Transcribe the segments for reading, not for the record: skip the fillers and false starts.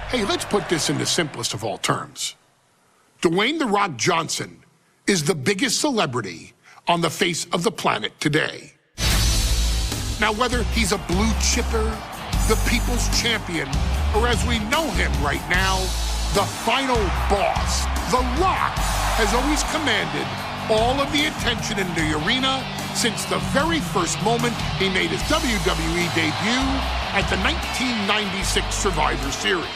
Hey, let's put this in the simplest of all terms. Dwayne "The Rock" Johnson is the biggest celebrity on the face of the planet today. Now, whether he's a blue chipper, the people's champion, or as we know him right now, the final boss, The Rock has always commanded all of the attention in the arena since the very first moment he made his WWE debut at the 1996 Survivor Series.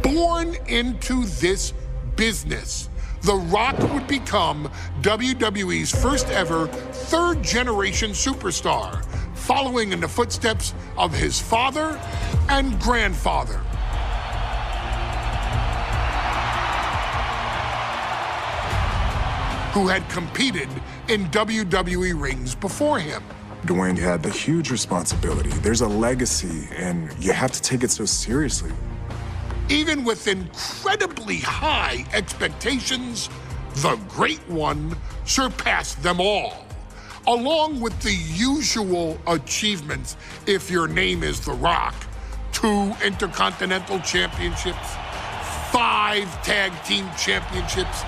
Born into this business, The Rock would become WWE's first ever third-generation superstar, following in the footsteps of his father and grandfather. Who had competed in WWE rings before him. Dwayne had the huge responsibility. There's a legacy, and you have to take it so seriously. Even with incredibly high expectations, the Great One surpassed them all. Along with the usual achievements, if your name is The Rock: 2 Intercontinental Championships, 5 Tag Team Championships,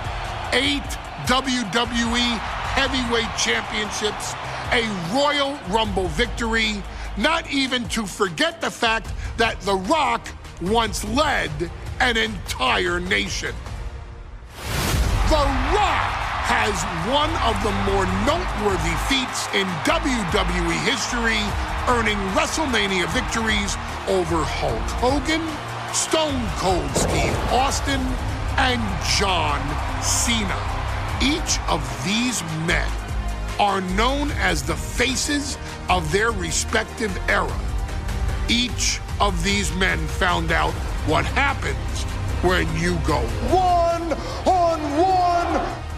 8 WWE Heavyweight Championships, a Royal Rumble victory, not even to forget the fact that The Rock once led an entire nation. The Rock has one of the more noteworthy feats in WWE history, earning WrestleMania victories over Hulk Hogan, Stone Cold Steve Austin, and John Cena. Each of these men are known as the faces of their respective era. Each of these men found out what happens when you go one-on-one.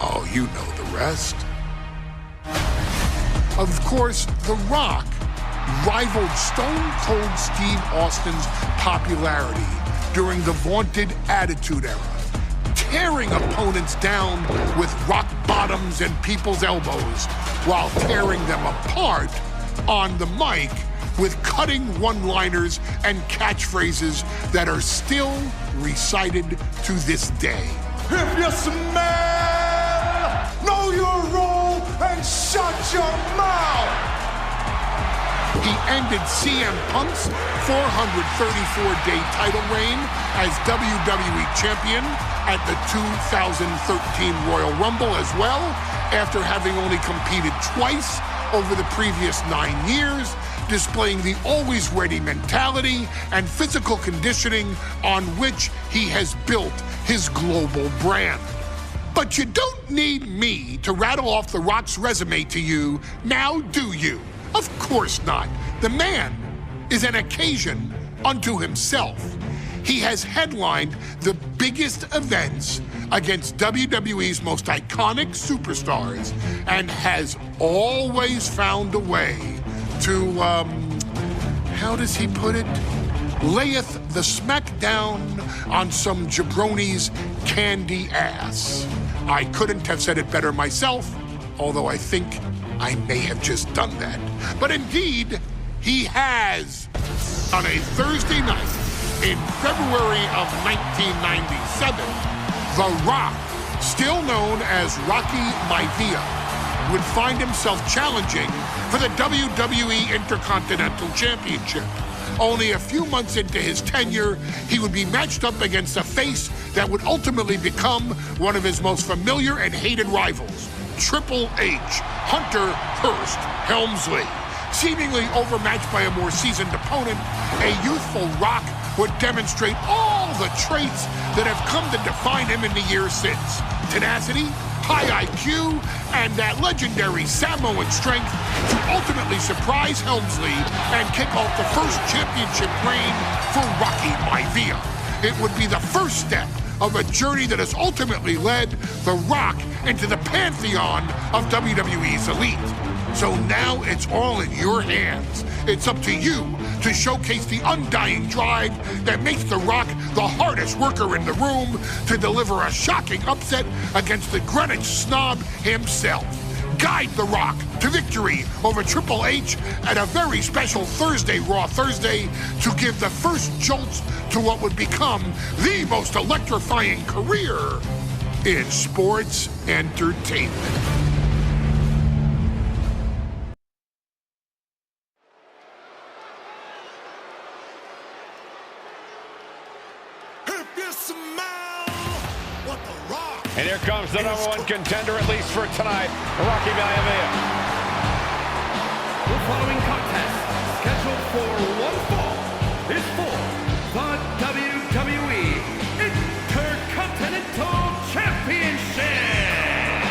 Oh, you know the rest. Of course, The Rock rivaled Stone Cold Steve Austin's popularity during the vaunted Attitude Era, tearing opponents down with rock bottoms and people's elbows while tearing them apart on the mic with cutting one-liners and catchphrases that are still recited to this day. If you smell, know your role and shut your mouth. He ended CM Punk's 434-day title reign as WWE Champion at the 2013 Royal Rumble as well, after having only competed twice over the previous 9 years, displaying the always-ready mentality and physical conditioning on which he has built his global brand. But you don't need me to rattle off The Rock's resume to you, now do you? Of course not. The man is an occasion unto himself. He has headlined the biggest events against WWE's most iconic superstars and has always found a way to, how does he put it? Layeth the smackdown on some jabroni's candy ass. I couldn't have said it better myself, although I think I may have just done that. But indeed, he has. On a Thursday night in February of 1997, The Rock, still known as Rocky Maivia, would find himself challenging for the WWE Intercontinental Championship. Only a few months into his tenure, he would be matched up against a face that would ultimately become one of his most familiar and hated rivals, Triple H, Hunter Hearst Helmsley. Seemingly overmatched by a more seasoned opponent, a youthful Rock would demonstrate all the traits that have come to define him in the years since. Tenacity, high IQ, and that legendary Samoan strength to ultimately surprise Helmsley and kick off the first championship reign for Rocky Maivia. It would be the first step of a journey that has ultimately led The Rock into the pantheon of WWE's elite. So now it's all in your hands. It's up to you to showcase the undying drive that makes The Rock the hardest worker in the room to deliver a shocking upset against the Greenwich snob himself. guide The Rock to victory over Triple H at a very special Thursday, Raw Thursday, to give the first jolts to what would become the most electrifying career in sports entertainment. And here comes the #1 contender, at least for tonight, Rocky Maivia. The following contest, scheduled for one fall, is for the WWE Intercontinental Championship.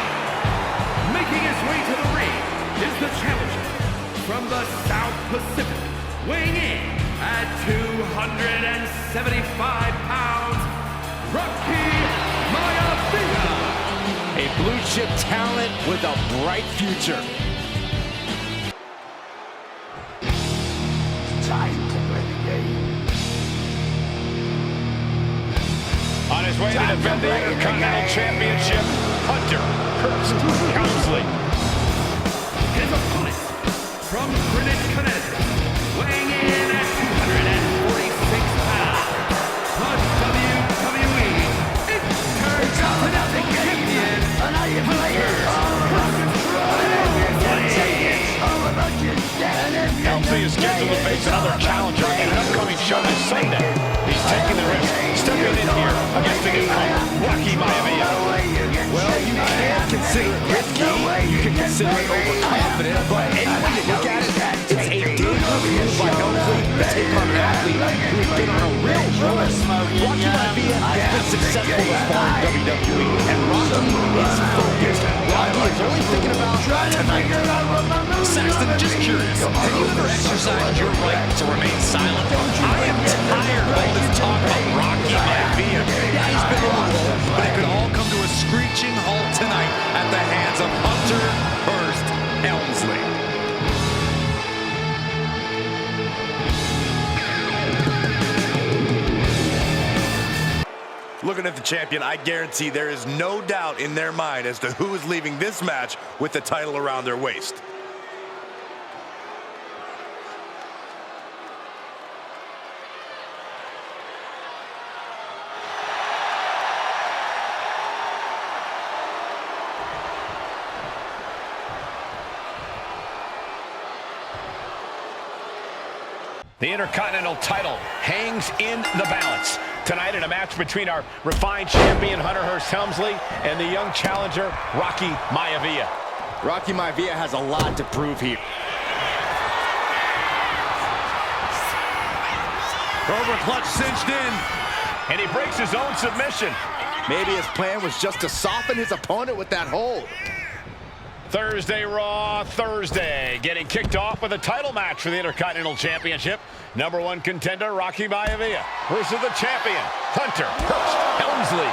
Making his way to the ring is the challenger from the South Pacific, weighing in at 275 pounds, Rocky Maivia. A blue chip talent with a bright future. Time to play the game. On his way to defend the Intercontinental Championship, Hunter Hearst Helmsley. His opponent from Greenwich, Connecticut, weighing in at 246 pounds, the WWE Intercontinental Champion, Helmsley is scheduled to face another challenger in an upcoming show this Sunday. He's taking the risk, stepping in here against the newcomer, Rocky Maivia. Well, you can consider it risky, you can consider it overconfident, but any way you look at it, it's a dangerous move by Helmsley to take on an athlete who's been on a real run. Rocky Maivia has been successful thus far in WWE, and Rocky is focused. Rocky is only thinking about tonight. Saxton, just curious, have you ever exercised your right to remain silent? I am tired of all this talk about Rocky Maivia. Yeah, he's been on the roll, but it could all come to a screeching halt tonight at the hands of Hunter Hearst Helmsley. Looking at the champion, I guarantee there is no doubt in their mind as to who is leaving this match with the title around their waist. The Intercontinental title hangs in the balance tonight in a match between our refined champion Hunter Hearst Helmsley and the young challenger Rocky Maivia. Rocky Maivia has a lot to prove here. Cobra clutch cinched in. And he breaks his own submission. Maybe his plan was just to soften his opponent with that hold. Thursday Raw Thursday, getting kicked off with a title match for the Intercontinental Championship. #1 contender Rocky Maivia versus the champion Hunter Hearst Helmsley.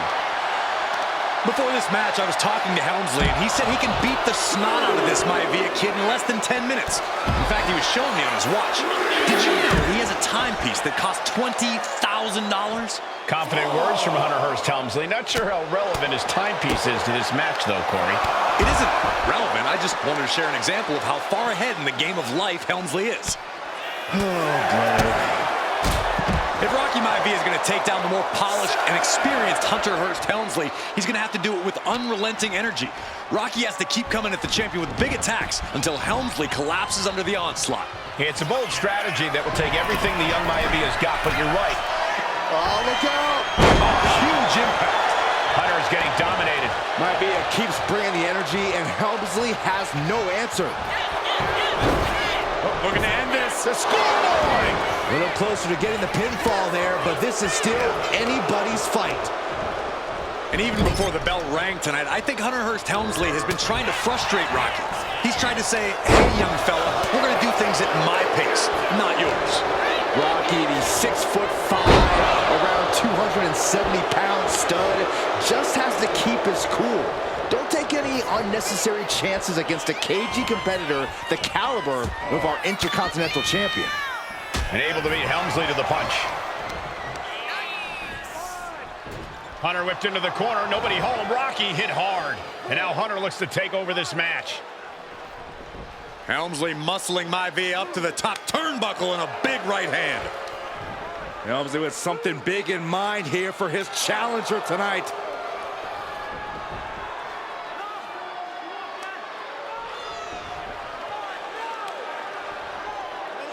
Before this match, I was talking to Helmsley, and he said he can beat the snot out of this Maivia kid in less than 10 minutes. In fact, he was showing me on his watch. Did you know he has a timepiece that costs $20,000? Confident words from Hunter Hearst Helmsley. Not sure how relevant his timepiece is to this match, though, Corey. It isn't relevant. I just wanted to share an example of how far ahead in the game of life Helmsley is. Oh, boy. If Rocky Maivia is going to take down the more polished and experienced Hunter Hearst Helmsley, he's going to have to do it with unrelenting energy. Rocky has to keep coming at the champion with big attacks until Helmsley collapses under the onslaught. It's a bold strategy that will take everything the young Maivia's got, but you're right. Oh, look out! Huge impact. Hunter is getting dominated. Maivia keeps bringing the energy, and Helmsley has no answer. Oh, looking to end this. The scoreboard! A little closer to getting the pinfall there, but this is still anybody's fight. And even before the bell rang tonight, I think Hunter Hearst Helmsley has been trying to frustrate Rocky. He's trying to say, hey, young fella, we're going to do things at my pace, not yours. Rocky, the 6'5", around 270-pound stud, just has to keep his cool. Don't take any unnecessary chances against a cagey competitor the caliber of our Intercontinental Champion. And able to beat Helmsley to the punch. Hunter whipped into the corner, nobody home. Rocky hit hard. And now Hunter looks to take over this match. Helmsley muscling Maivia up to the top turnbuckle in a big right hand. Helmsley with something big in mind here for his challenger tonight.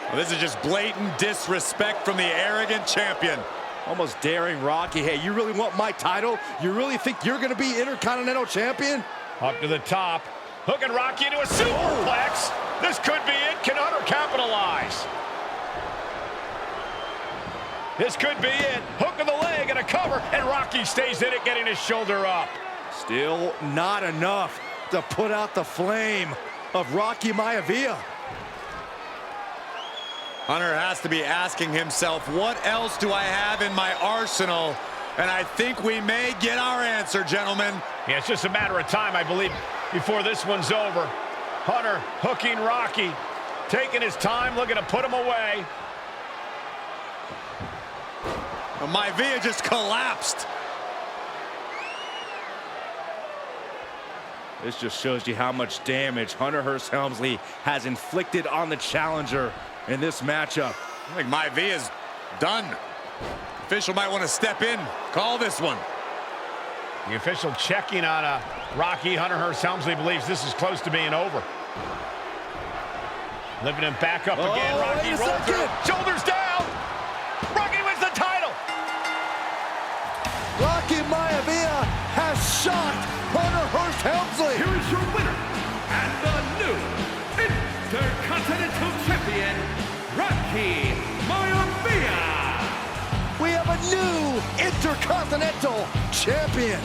Well, this is just blatant disrespect from the arrogant champion. Almost daring Rocky. Hey, you really want my title? You really think you're going to be Intercontinental Champion? Up to the top. Hooking Rocky into a superplex. This could be it. Can Hunter capitalize? This could be it. Hook of the leg and a cover, and Rocky stays in it, getting his shoulder up. Still not enough to put out the flame of Rocky Maivia. Hunter has to be asking himself, what else do I have in my arsenal? And I think we may get our answer, gentlemen. Yeah, it's just a matter of time, I believe, before this one's over. Hunter hooking Rocky, taking his time, looking to put him away. Maivia just collapsed. This just shows you how much damage Hunter Hearst Helmsley has inflicted on the challenger in this matchup. I think Maivia's done. Official might want to step in, call this one. The official checking on Rocky. Hunter Hearst Helmsley believes this is close to being over. Lifting him back up again. Rocky rolls through. Shoulders down. Rocky wins the title. Rocky Maivia has shocked Hunter Hearst Helmsley. Here is your winner and the new Intercontinental Champion, Rocky Maivia. We have a new Intercontinental Champion.